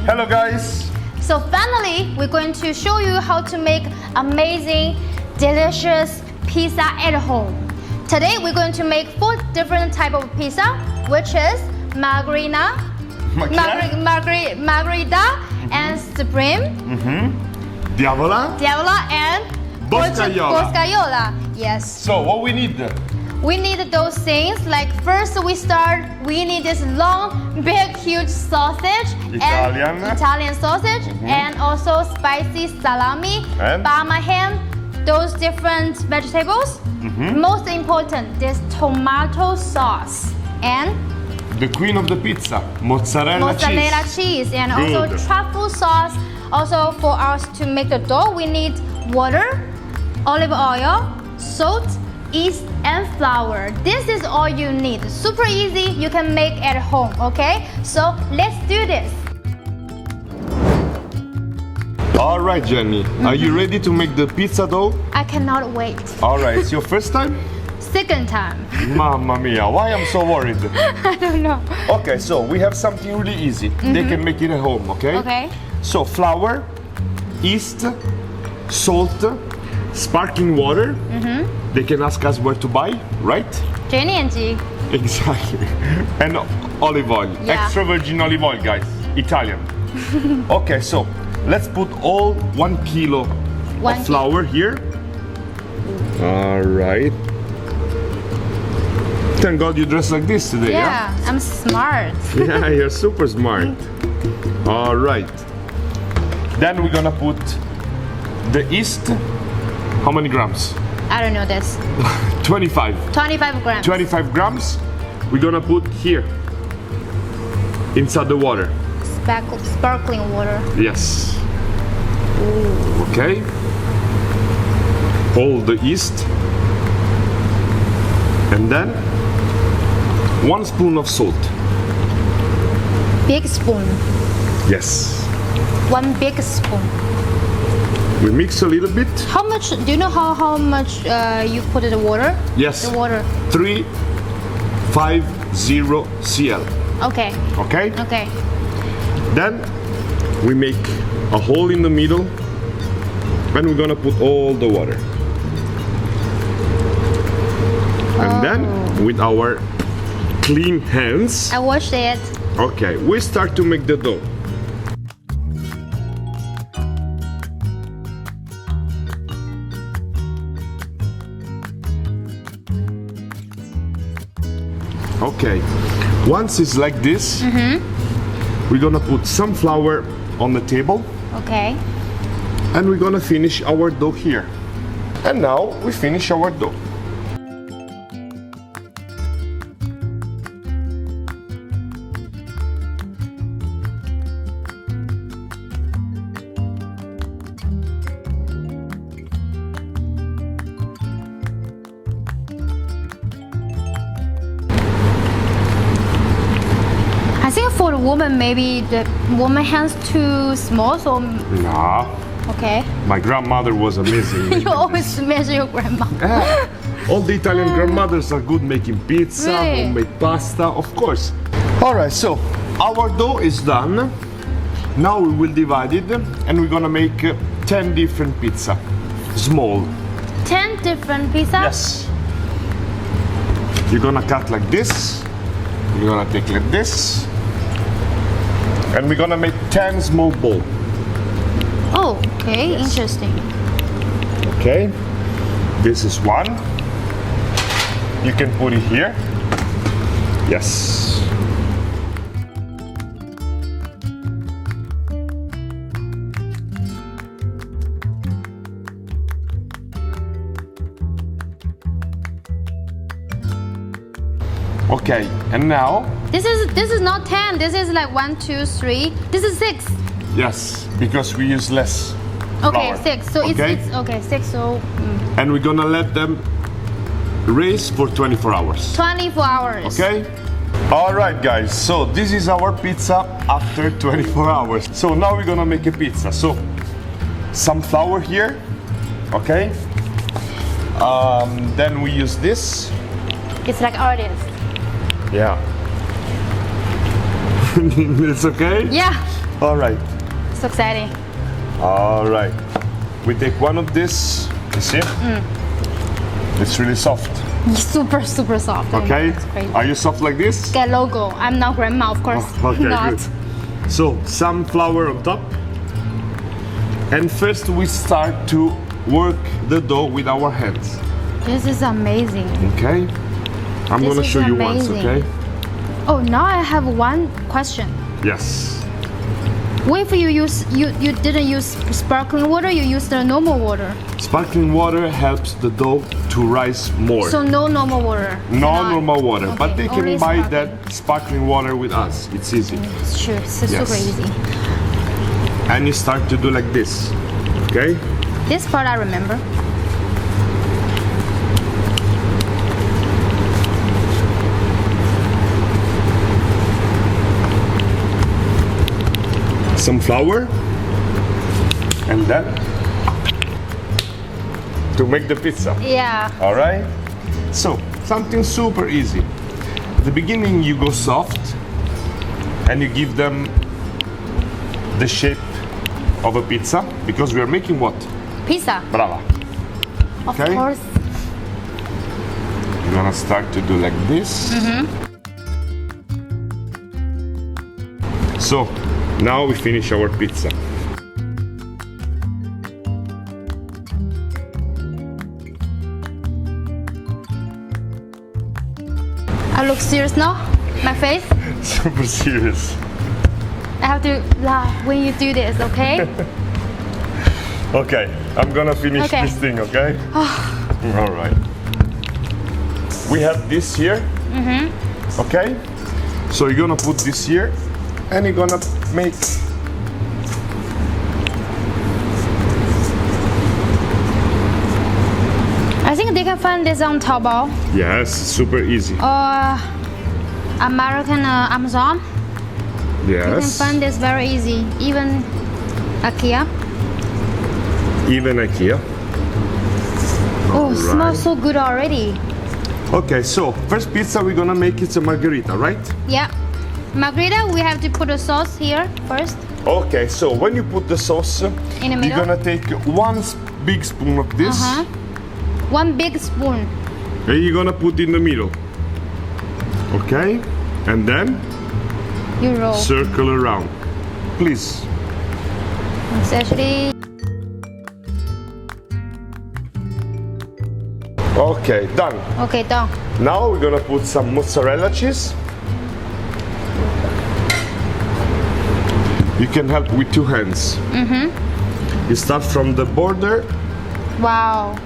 Hello guys. So finally, we're going to show you how to make amazing, delicious pizza at home. Today, we're going to make 4 different types of pizza, which is Margherita, and Supreme, Diavola, and Boscaiola. Yes. So what we need? We need those things. Like first, we need this long, big, huge sausage, Italian sausage, and also spicy salami, and Parma ham, those different vegetables. Most important, this tomato sauce and the queen of the pizza, mozzarella cheese, and also truffle sauce. Also, for us to make the dough, we need water, olive oil, salt, yeast, and flour. This is all you need. Super easy, you can make at home, okay? So let's do this. All right, Jenny, are you ready to make the pizza dough? I cannot wait. All right, it's your first time? Second time. Mamma mia, why I'm so worried? I don't know. Okay, so we have something really easy. They can make it at home, okay? Okay. So flour, yeast, salt, sparkling water. They can ask us where to buy, right? JENNY&G. Exactly. And olive oil. Yeah. Extra virgin olive oil, guys. Italian. Okay, so let's put all 1 kilo of flour here. All right. Thank God you dress like this today, Yeah, I'm smart. Yeah, you're super smart. All right. Then we're gonna put the yeast. How many grams? I don't know this. 25. 25 grams. 25 grams. We're gonna put here inside the water. Sparkling water. Yes. Okay. All the yeast. And then 1 spoon of salt. Big spoon. Yes. 1 big spoon. We mix a little bit. How much? Do you know how much you put in the water? Yes. The water. 350 cl. Okay. Okay? Okay. Then we make a hole in the middle and we're gonna put all the water. And then with our clean hands, I washed it. okay, we start to make the dough. Okay, once it's like this, we're gonna put some flour on the table. Okay. And we're gonna finish our dough here. And now we finish our dough. I think for the woman, maybe the woman hands too small, so Nah, okay. my grandmother was amazing. You always measure your grandma. Yeah. All the Italian grandmothers are good making pizza, Really? homemade pasta, of course. All right, so our dough is done. Now we will divide it and we're gonna make 10 different pizza, small. 10 different pizza? Yes. You're gonna cut like this. You're gonna take like this. And we're gonna make 10 small balls. Oh, okay, Yes. interesting. Okay. This is one. You can put it here. Yes. Okay, and now, This is not 10. This is like 1, 2, 3. This is 6. yes, because we use less Okay, flour. 6. So Okay? it's okay 6. So And we're gonna let them raise for 24 hours. 24 hours. Okay? All right, guys. So this is our pizza after 24 hours. So now we're gonna make a pizza. So some flour here, okay? Then we use this. It's like artist. Yeah. It's okay? Yeah. All right. So exciting. All right. We take one of this. You see? It's really soft. Super, super soft. Okay. It's crazy. Are you soft like this? Get logo. I'm not grandma, of course. Okay, not. good. So, some flour on top. And first we start to work the dough with our hands. This is amazing. Okay? I'm This gonna is show you once, amazing. okay? Oh, now I have one question. Yes. What if you didn't use sparkling water, you use the normal water? Sparkling water helps the dough to rise more. So no normal water. No Not- normal water, okay, but they can only buy sparkling. that sparkling water with us. It's easy. It's true. It's Yes. super easy. And you start to do like this, okay? This part I remember. Some flour, and then to make the pizza. Yeah. All right? So, something super easy. At the beginning, you go soft and you give them the shape of a pizza because we are making what? Pizza. Brava. Of Okay. course. You're gonna start to do like this. So, now we finish our pizza. I look serious now. My face. Super serious. I have to laugh when you do this, okay? Okay, I'm gonna finish Okay. this thing, okay? All right. We have this here. Okay? So you're gonna put this here and you're gonna make I think they can find this on Taobao yes, super easy. or American Amazon. You can Yes. find this very easy. Even IKEA. Even IKEA. Oh, Alright. smells so good already. Okay, so first pizza we're gonna make it's a margherita, right? Yeah. Margherita, we have to put a sauce here first. Okay, so when you put the sauce, In the you're middle? gonna take one big spoon of this Uh-huh. One big spoon. and you're gonna put in the middle. Okay? And then You roll. circle around. Please. It's actually Okay, done. okay. Done. Now we're gonna put some mozzarella cheese. You can help with two hands. You start from the border. Wow.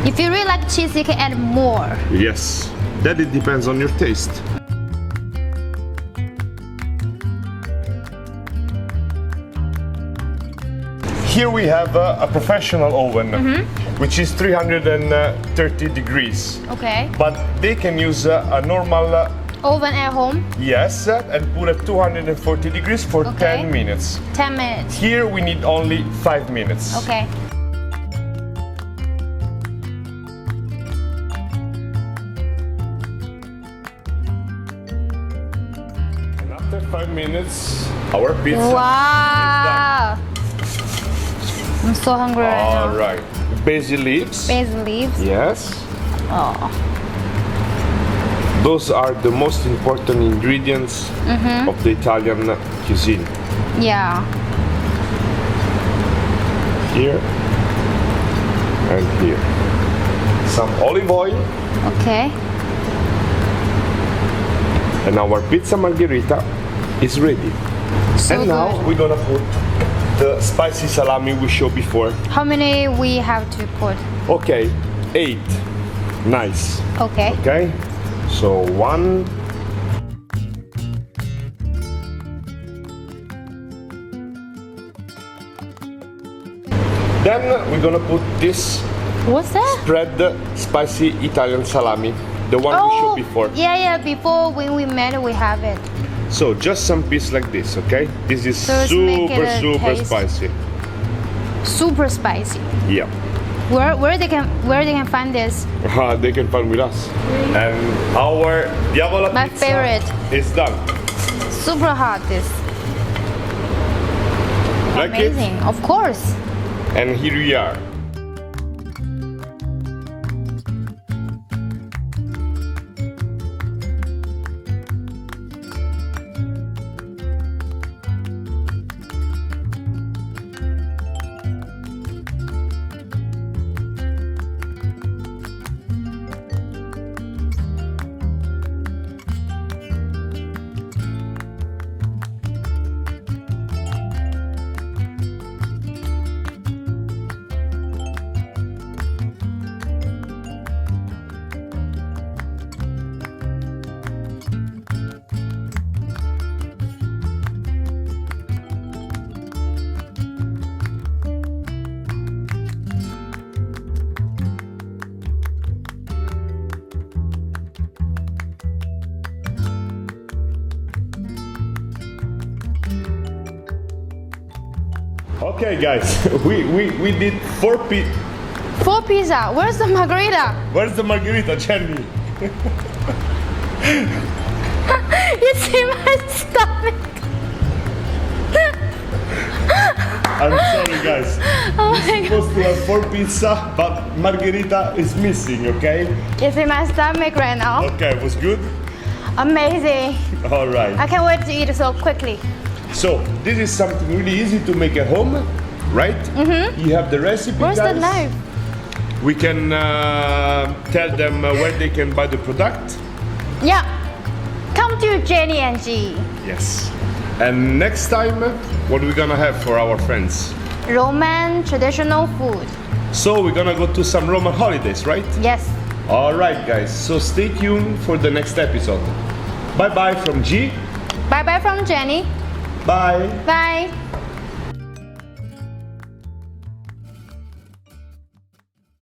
If you really like cheese, you can add more. Yes, that it depends on your taste. Here we have a professional oven, which is 330 degrees. Okay. But they can use a normal, Oven at home. yes, and put at 240 degrees for Okay. 10 minutes. 10 minutes. Here we need only 5 minutes. Okay. And after 5 minutes, our pizza Wow. I'm so hungry right All now. right. Basil leaves. Basil leaves. Yes. Oh. Those are the most important ingredients of the Italian cuisine. Yeah. Here and here. Some olive oil, Okay. and our pizza margherita is ready. So And now good. we're gonna put the spicy salami we showed before. How many we have to put? Okay, 8. Nice. Okay. Okay, so 1. Then we're gonna put this What's that? spread spicy Italian salami, the one we showed before. Yeah, yeah. Before when we met, we have it. So just some piece like this, okay? This is So it's make it a super taste. spicy. Super spicy. Yeah. Where they can find this? They can find with us. And our Diavola My pizza favorite. is done. Super hot. This. Like it? Amazing, of course. And here we are. Okay guys, we did 4 pizza. Where's the margherita? Where's the Margherita, Jenny? It's in my stomach. I'm sorry guys. Oh We're my god. supposed to have 4 pizza, but Margherita is missing, okay? It's in my stomach right now. Okay, was good? Amazing. Alright. I can't wait to eat it so quickly. So, this is something really easy to make at home, right? Mm-hmm. You have the recipe, Where's guys. the knife? We can tell them where they can buy the product. Yeah. Come to JENNY&G. Yes. And next time, what are we gonna have for our friends? Roman traditional food. So we're gonna go to some Roman holidays, right? Yes. Alright guys, so stay tuned for the next episode. Bye bye from G. Bye bye from Jenny. Bye. Bye.